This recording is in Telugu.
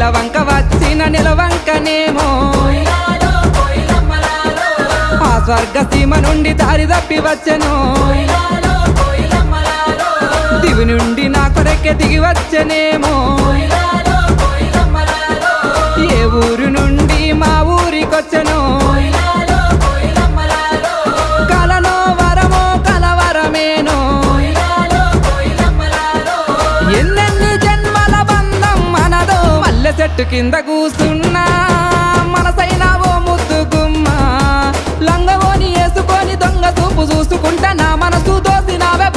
నెలవంక వచ్చిన నెలవంకనేమో ఆ స్వర్గ సీమ నుండి దారి తప్పి వచ్చెను దివి నుండి నా కొరకే దిగి వచ్చెనేమో ఏ ఊరు నుండి మా ఊరికొచ్చెను కలలో వరమో కలవరమేనో ఎన్నెన్ని జన్మల బంధం మనదో మల్లె చెట్టు కింద కూసున్నా మనసైనా ఓ ముద్దు గుమ్మ లంగవోని వేసుకొని దొంగ చూపు చూసుకుంటా నా మనసు దోసినావే